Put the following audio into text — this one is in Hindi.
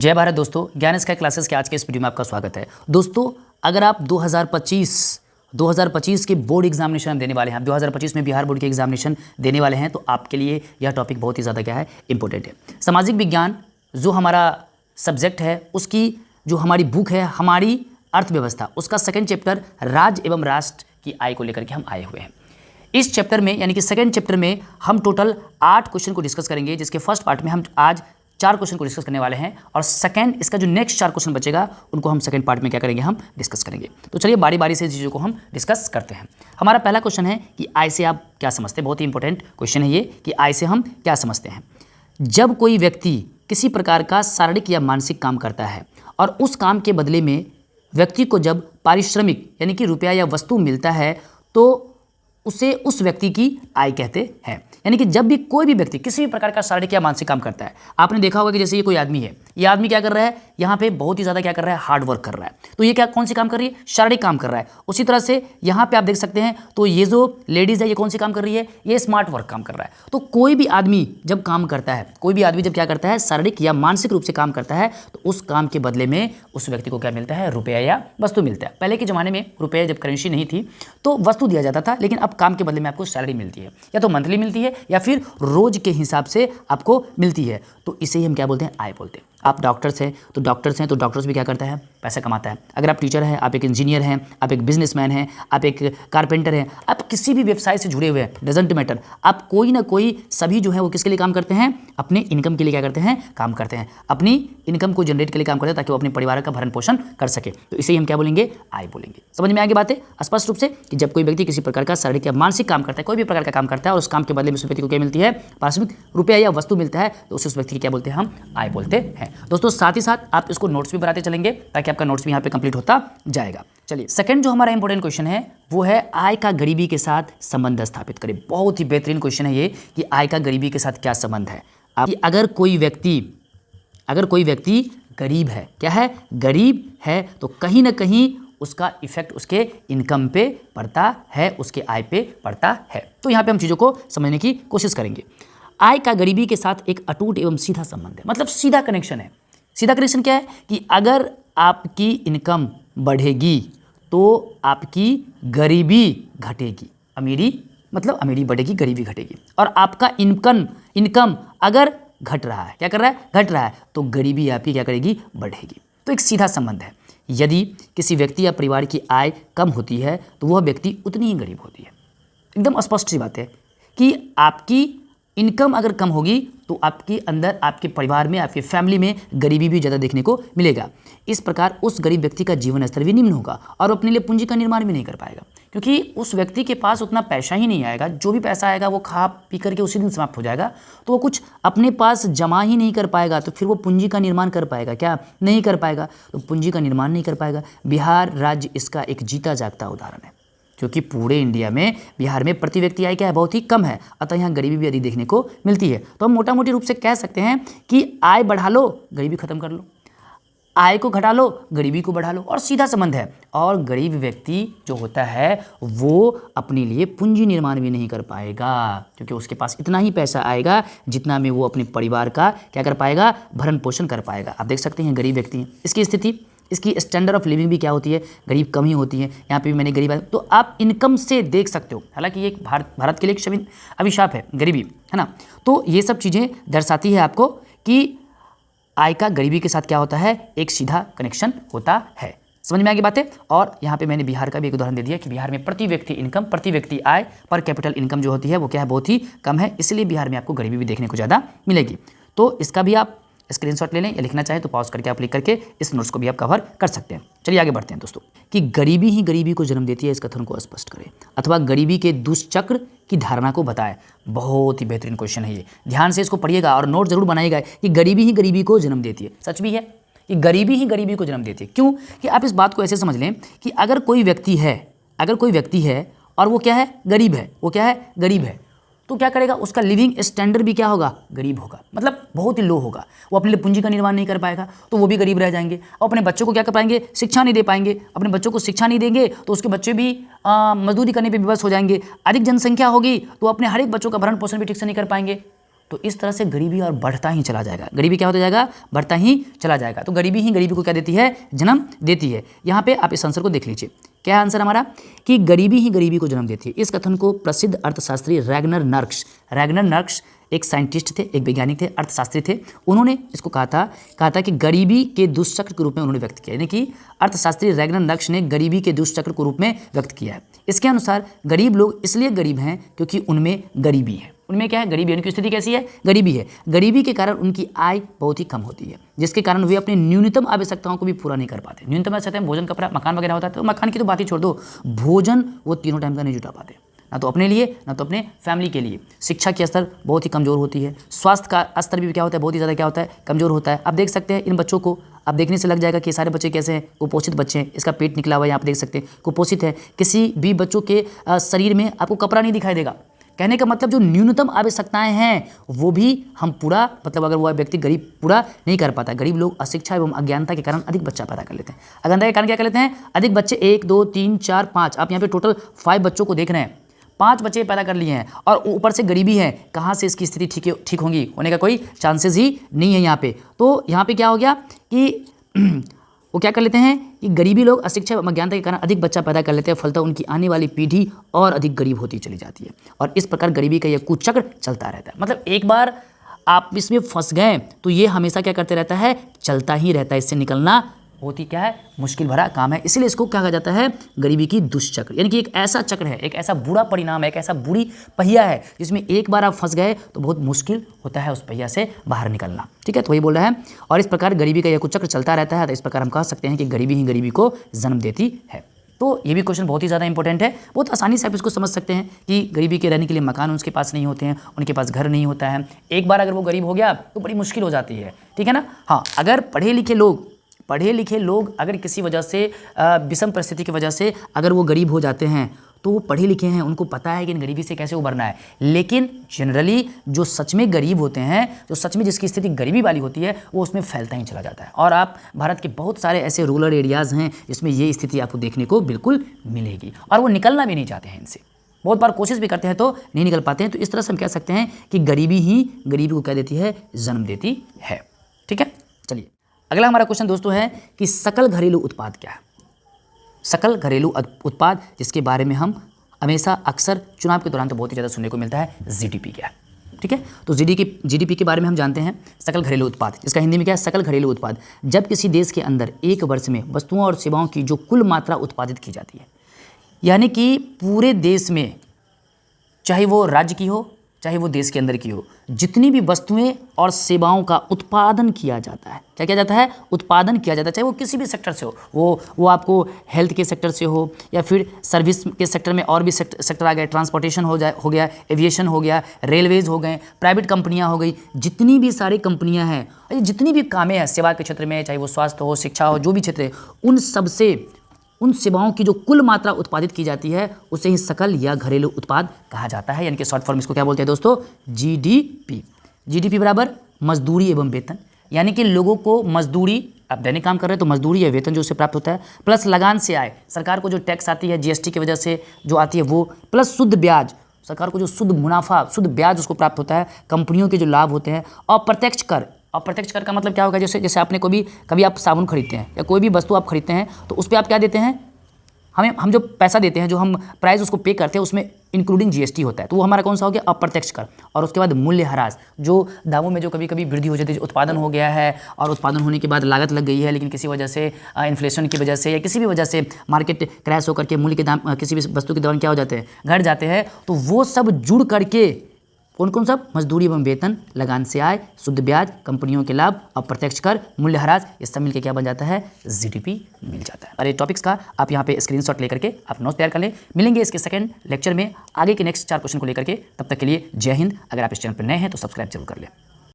जय भारत दोस्तों, ज्ञान स्काई क्लासेस के आज के इस वीडियो में आपका स्वागत है। दोस्तों, अगर आप 2025 के बोर्ड एग्जामिनेशन देने वाले हैं, आप 2025 में बिहार बोर्ड के एग्जामिनेशन देने वाले हैं, तो आपके लिए यह टॉपिक बहुत ही ज़्यादा क्या है, इंपॉर्टेंट है। सामाजिक विज्ञान जो हमारा सब्जेक्ट है, उसकी जो हमारी बुक है, हमारी अर्थव्यवस्था, उसका सेकेंड चैप्टर राज्य एवं राष्ट्र की आय को लेकर के हम आए हुए हैं। इस चैप्टर में यानी कि सेकेंड चैप्टर में हम टोटल 8 क्वेश्चन को डिस्कस करेंगे, जिसके फर्स्ट पार्ट में हम आज 4 क्वेश्चन को डिस्कस करने वाले हैं और सेकंड इसका जो नेक्स्ट 4 क्वेश्चन बचेगा उनको हम सेकंड पार्ट में क्या करेंगे, हम डिस्कस करेंगे। तो चलिए बारी बारी से चीज़ों को हम डिस्कस करते हैं। हमारा पहला क्वेश्चन है कि आय से आप क्या समझते हैं। बहुत ही इंपॉर्टेंट क्वेश्चन है ये कि आय से हम क्या समझते हैं। जब कोई व्यक्ति किसी प्रकार का शारीरिक या मानसिक काम करता है और उस काम के बदले में व्यक्ति को जब पारिश्रमिक यानी कि रुपया या वस्तु मिलता है तो उसे उस व्यक्ति की आय कहते हैं। यानी कि जब भी कोई भी व्यक्ति किसी भी प्रकार का शारीरिक या मानसिक काम करता है, आपने देखा होगा कि जैसे ये कोई आदमी है, ये आदमी क्या कर रहा है, यहाँ पे बहुत ही ज़्यादा क्या कर रहा है, हार्ड वर्क कर रहा है। तो ये क्या कौन सी काम कर रही है, शारीरिक काम कर रहा है। उसी तरह से यहाँ पे आप देख सकते हैं, तो ये जो लेडीज़ है ये कौन सी काम कर रही है, ये स्मार्ट वर्क काम कर रहा है। तो कोई भी आदमी जब काम करता है, कोई भी आदमी जब क्या करता है, शारीरिक या मानसिक रूप से काम करता है, तो उस काम के बदले में उस व्यक्ति को क्या मिलता है, रुपया या वस्तु मिलता है। पहले के ज़माने में रुपया जब करेंसी नहीं थी तो वस्तु दिया जाता था, लेकिन अब काम के बदले में आपको सैलरी मिलती है, या तो मंथली मिलती है या फिर रोज के हिसाब से आपको मिलती है। तो इसे ही हम क्या बोलते हैं, आय बोलते हैं। आप डॉक्टर्स हैं तो डॉक्टर्स भी क्या करता है, पैसा कमाता है। अगर आप टीचर हैं, आप एक इंजीनियर हैं, आप एक बिजनेसमैन हैं, आप एक कारपेंटर हैं, आप किसी भी व्यवसाय से जुड़े हुए हैं, डजंट मैटर, आप कोई ना कोई सभी जो है वो किसके लिए काम करते हैं, अपने इनकम के लिए क्या करते हैं, काम करते हैं। अपनी इनकम को जनरेट के लिए काम करते हैं ताकि वो अपने परिवार का भरण पोषण कर सके। तो इसे ही हम क्या बोलेंगे, आय बोलेंगे। समझ में आगे बात है स्पष्ट रूप से कि जब कोई व्यक्ति किसी प्रकार का शारीरिक या मानसिक काम करता है, कोई भी प्रकार का काम करता है और उस काम के बदले में उस व्यक्ति को क्या मिलती है, पारिश्रमिक रुपया या वस्तु मिलता है, तो उस व्यक्ति की क्या बोलते हैं, हम आय बोलते हैं। दोस्तों साथ ही साथ आप इसको नोट्स भी बनाते चलेंगे ताकि आपका नोट्स भी यहाँ पे कंप्लीट होता जाएगा। चलिए सेकंड जो हमारा इंपॉर्टेंट क्वेश्चन है वो है आय का गरीबी के साथ संबंध स्थापित करें। बहुत ही बेहतरीन क्वेश्चन है ये कि आय का गरीबी के साथ क्या संबंध है। अगर कोई व्यक्ति गरीब है, क्या है, गरीब है, तो कहीं ना कहीं उसका इफेक्ट उसके इनकम पे पड़ता है, उसके आय पे पड़ता है। तो यहाँ पे हम चीज़ों को समझने की कोशिश करेंगे। आय का गरीबी के साथ एक अटूट एवं सीधा संबंध है, मतलब सीधा कनेक्शन है। सीधा कनेक्शन क्या है कि अगर आपकी इनकम बढ़ेगी तो आपकी गरीबी घटेगी। अमीरी बढ़ेगी, गरीबी घटेगी। और आपका इनकम अगर घट रहा है, क्या कर रहा है, घट रहा है, तो गरीबी आपकी क्या करेगी, बढ़ेगी। तो एक सीधा संबंध है। यदि किसी व्यक्ति या परिवार की आय कम होती है तो वह व्यक्ति उतनी ही गरीब होती है। एकदम स्पष्ट सी बात है कि आपकी इनकम अगर कम होगी तो आपके अंदर, आपके परिवार में, आपके फैमिली में गरीबी भी ज़्यादा देखने को मिलेगा। इस प्रकार उस गरीब व्यक्ति का जीवन स्तर भी निम्न होगा और अपने लिए पूंजी का निर्माण भी नहीं कर पाएगा, क्योंकि उस व्यक्ति के पास उतना पैसा ही नहीं आएगा। जो भी पैसा आएगा वो खा पी करके उसी दिन समाप्त हो जाएगा, तो वो कुछ अपने पास जमा ही नहीं कर पाएगा। तो फिर वो पूंजी का निर्माण कर पाएगा क्या, नहीं कर पाएगा। तो पूंजी का निर्माण नहीं कर पाएगा। बिहार राज्य इसका एक जीता जागता उदाहरण है, क्योंकि पूरे इंडिया में बिहार में प्रति व्यक्ति आय क्या है, बहुत ही कम है, अतः यहाँ गरीबी भी अधिक देखने को मिलती है। तो हम मोटा मोटी रूप से कह सकते हैं कि आय बढ़ा लो, गरीबी खत्म कर लो, आय को घटा लो, गरीबी को बढ़ा लो, और सीधा संबंध है। और गरीब व्यक्ति जो होता है वो अपने लिए पूंजी निर्माण भी नहीं कर पाएगा, क्योंकि उसके पास इतना ही पैसा आएगा जितना में वो अपने परिवार का क्या कर पाएगा, भरण पोषण कर पाएगा। आप देख सकते हैं गरीब व्यक्ति इसकी स्थिति, इसकी स्टैंडर्ड ऑफ लिविंग भी क्या होती है, गरीब कम ही होती है। यहाँ पे भी मैंने गरीब, तो आप इनकम से देख सकते हो। हालांकि ये भारत के लिए एक अभिशाप है गरीबी, है ना। तो ये सब चीज़ें दर्शाती है आपको कि आय का गरीबी के साथ क्या होता है, एक सीधा कनेक्शन होता है। समझ में आगे बातें। और यहाँ पे मैंने बिहार का भी एक उदाहरण दे दिया कि बिहार में प्रति व्यक्ति इनकम, प्रति व्यक्ति आय, पर कैपिटल इनकम जो होती है वो क्या है, बहुत ही कम है। इसलिए बिहार में आपको गरीबी भी देखने को ज़्यादा मिलेगी। तो इसका भी आप स्क्रीनशॉट ले लें, या लिखना चाहें तो पॉज करके आप लिख करके इस नोट्स को भी आप कवर कर सकते हैं। चलिए आगे बढ़ते हैं दोस्तों। कि गरीबी ही गरीबी को जन्म देती है, इस कथन को स्पष्ट करें, अथवा गरीबी के दुष्चक्र की धारणा को बताएं। बहुत ही बेहतरीन क्वेश्चन है ये, ध्यान से इसको पढ़िएगा और नोट जरूर बनाइएगा कि गरीबी ही गरीबी को जन्म देती है। सच भी है कि गरीबी ही गरीबी को जन्म देती है। क्यों कि आप इस बात को ऐसे समझ लें कि अगर कोई व्यक्ति है और वो क्या है, गरीब है, वो क्या है, गरीब है, तो क्या करेगा, उसका लिविंग स्टैंडर्ड भी क्या होगा, गरीब होगा, मतलब बहुत ही लो होगा। वो अपने लिए पूंजी का निर्माण नहीं कर पाएगा, तो वो भी गरीब रह जाएंगे। और अपने बच्चों को क्या कर पाएंगे, शिक्षा नहीं दे पाएंगे। अपने बच्चों को शिक्षा नहीं देंगे तो उसके बच्चे भी मजदूरी करने पे विवश हो जाएंगे। अधिक जनसंख्या होगी तो अपने हर एक बच्चों का भरण पोषण भी ठीक से नहीं कर पाएंगे। तो इस तरह से गरीबी और बढ़ता ही चला जाएगा। गरीबी क्या होता जाएगा? बढ़ता ही चला जाएगा। तो गरीबी ही गरीबी को क्या देती है? जन्म देती है। यहाँ पे आप इस आंसर को देख लीजिए, क्या है आंसर हमारा कि गरीबी ही गरीबी को जन्म देती है। इस कथन को प्रसिद्ध अर्थशास्त्री रैगनर नर्क्स एक साइंटिस्ट थे, एक वैज्ञानिक थे, अर्थशास्त्री थे, उन्होंने इसको कहा था कि गरीबी के दुष्चक्र के रूप में उन्होंने व्यक्त किया, यानी कि अर्थशास्त्री रैगनर नर्क्स ने गरीबी के दुष्चक्र के रूप में व्यक्त किया है। इसके अनुसार गरीब लोग इसलिए गरीब हैं क्योंकि उनमें गरीबी है। उनमें क्या है? गरीबी। उनकी स्थिति कैसी है? गरीबी है। गरीबी के कारण उनकी आय बहुत ही कम होती है, जिसके कारण वे अपनी न्यूनतम आवश्यकताओं को भी पूरा नहीं कर पाते। न्यूनतम आवश्यकताएं भोजन, कपड़ा, मकान वगैरह होता है, तो मकान की तो बात ही छोड़ दो, भोजन वो तीनों टाइम का नहीं जुटा पाते, ना तो अपने लिए ना तो अपने फैमिली के लिए। शिक्षा की स्तर बहुत ही कमज़ोर होती है। स्वास्थ्य का स्तर भी क्या होता है? बहुत ही ज़्यादा क्या होता है? कमज़ोर होता है। आप देख सकते हैं इन बच्चों को, आप देखने से लग जाएगा कि सारे बच्चे कैसे हैं, कुपोषित बच्चे हैं। इसका पेट निकला हुआ है, यहाँ आप देख सकते हैं, कुपोषित है। किसी भी बच्चों के शरीर में आपको कपड़ा नहीं दिखाई देगा। कहने का मतलब जो न्यूनतम आवश्यकताएं हैं वो भी हम पूरा, मतलब अगर वो व्यक्ति गरीब पूरा नहीं कर पाता। गरीब लोग अशिक्षा एवं अज्ञानता के कारण अधिक बच्चा पैदा कर लेते हैं। अज्ञानता के कारण क्या कर लेते हैं? अधिक बच्चे, 1 2 3 4 5, आप यहाँ पे टोटल 5 बच्चों को देख रहे हैं, 5 बच्चे पैदा कर लिए हैं और ऊपर से गरीबी है। कहाँ से इसकी स्थिति ठीक होगी? होने का कोई चांसेस ही नहीं है यहाँ पे। तो यहाँ पे क्या हो गया कि वो क्या कर लेते हैं कि गरीबी लोग अशिक्षा एवं अज्ञानता के कारण अधिक बच्चा पैदा कर लेते हैं, फलतः उनकी आने वाली पीढ़ी और अधिक गरीब होती चली जाती है और इस प्रकार गरीबी का यह कुचक्र चलता रहता है। मतलब एक बार आप इसमें फंस गए तो ये हमेशा क्या करते रहता है? चलता ही रहता है। इससे निकलना बहुत ही क्या है? मुश्किल भरा काम है। इसीलिए इसको क्या कहा जाता है? गरीबी की दुष्चक्र, यानी कि एक ऐसा चक्र है, एक ऐसा बुरा परिणाम है, एक ऐसा बुरी पहिया है जिसमें एक बार आप फंस गए तो बहुत मुश्किल होता है उस पहिया से बाहर निकलना। ठीक है, तो वही बोल रहा है। और इस प्रकार गरीबी का यह कुचक्र चलता रहता है। तो इस प्रकार हम कह सकते हैं कि गरीबी ही गरीबी को जन्म देती है। तो ये भी क्वेश्चन बहुत ही ज़्यादा इंपॉर्टेंट है। बहुत आसानी से आप इसको समझ सकते हैं कि गरीबी के रहने के लिए मकान उसके पास नहीं होते हैं, उनके पास घर नहीं होता है। एक बार अगर वो गरीब हो गया तो बड़ी मुश्किल हो जाती है। ठीक है ना? हाँ, अगर पढ़े लिखे लोग अगर किसी वजह से विषम परिस्थिति की वजह से अगर वो गरीब हो जाते हैं तो वो पढ़े लिखे हैं, उनको पता है कि इन गरीबी से कैसे उबरना है। लेकिन जनरली जो सच में गरीब होते हैं, जो सच में जिसकी स्थिति गरीबी वाली होती है, वो उसमें फैलता ही चला जाता है। और आप भारत के बहुत सारे ऐसे रूरल एरियाज़ हैं जिसमें ये स्थिति आपको देखने को बिल्कुल मिलेगी और वो निकलना भी नहीं चाहते हैं इनसे। बहुत बार कोशिश भी करते हैं तो नहीं निकल पाते हैं। तो इस तरह से हम कह सकते हैं कि गरीबी ही गरीबी को क्या देती है? जन्म देती है। ठीक है, चलिए अगला हमारा क्वेश्चन दोस्तों है कि सकल घरेलू उत्पाद क्या है? सकल घरेलू उत्पाद, जिसके बारे में हम हमेशा अक्सर चुनाव के दौरान तो बहुत ही ज़्यादा सुनने को मिलता है, जीडीपी क्या है। ठीक है, तो जीडीपी के बारे में हम जानते हैं। सकल घरेलू उत्पाद, इसका हिंदी में क्या है? सकल घरेलू उत्पाद। जब किसी देश के अंदर एक वर्ष में वस्तुओं और सेवाओं की जो कुल मात्रा उत्पादित की जाती है, यानी कि पूरे देश में, चाहे वो राज्य की हो चाहे वो देश के अंदर की हो, जितनी भी वस्तुएं और सेवाओं का उत्पादन किया जाता है, क्या किया जाता है? उत्पादन किया जाता है। चाहे वो किसी भी सेक्टर से हो, वो आपको हेल्थ के सेक्टर से हो या फिर सर्विस के सेक्टर में और भी सेक्टर आ गए, ट्रांसपोर्टेशन हो गया, एविएशन हो गया, रेलवेज हो गए, प्राइवेट कंपनियां हो गई, जितनी भी सारी कंपनियां हैं, जितनी भी कामें हैं सेवा के क्षेत्र में, चाहे वो स्वास्थ्य हो, शिक्षा हो, जो भी क्षेत्र है, उन सब से उन सेवाओं की जो कुल मात्रा उत्पादित की जाती है उसे ही सकल या घरेलू उत्पाद कहा जाता है। यानी कि शॉर्ट फॉर्म इसको क्या बोलते हैं दोस्तों? जीडीपी। जीडीपी बराबर मजदूरी एवं वेतन, यानी कि लोगों को मजदूरी, आप दैनिक काम कर रहे हैं तो मजदूरी या वेतन जो उससे प्राप्त होता है, प्लस लगान से आय, सरकार को जो टैक्स आती है जीएसटी की वजह से जो आती है वो, प्लस शुद्ध ब्याज, सरकार को जो शुद्ध मुनाफा, शुद्ध ब्याज उसको प्राप्त होता है, कंपनियों के जो लाभ होते हैं, और प्रत्यक्ष कर। अप्रत्यक्ष कर का मतलब क्या होगा? जैसे आपने कभी आप साबुन खरीदते हैं या कोई भी वस्तु आप खरीदते हैं तो उस पर आप क्या देते हैं? हम जो पैसा देते हैं, जो हम प्राइस उसको पे करते हैं, उसमें इंक्लूडिंग जीएसटी होता है। तो वो हमारा कौन सा हो गया? अप्रत्यक्ष कर। और उसके बाद मूल्यह्रास, जो दामों में जो कभी कभी वृद्धि हो जाती है, उत्पादन हो गया है और उत्पादन होने के बाद लागत लग गई है, लेकिन किसी वजह से इन्फ्लेशन की वजह से या किसी भी वजह से मार्केट क्रैश होकर के मूल्य के दाम, किसी भी वस्तु के दाम क्या हो जाते हैं? घट जाते हैं। तो वो सब जुड़ करके कौन कौन सब? मजदूरी एवं वेतन, लगान से आय, शुद्ध ब्याज, कंपनियों के लाभ, अप्रत्यक्ष कर, मूल्यह्रास, ये सब मिलकर क्या बन जाता है? जीडीपी मिल जाता है। और ये टॉपिक्स का आप यहाँ पे स्क्रीनशॉट लेकर के आप नोट तैयार कर लें। मिलेंगे इसके सेकंड लेक्चर में आगे के नेक्स्ट 4 क्वेश्चन को लेकर के। तब तक के लिए जय हिंद। अगर आप इस चैनल पर नए हैं तो सब्सक्राइब जरूर कर लें।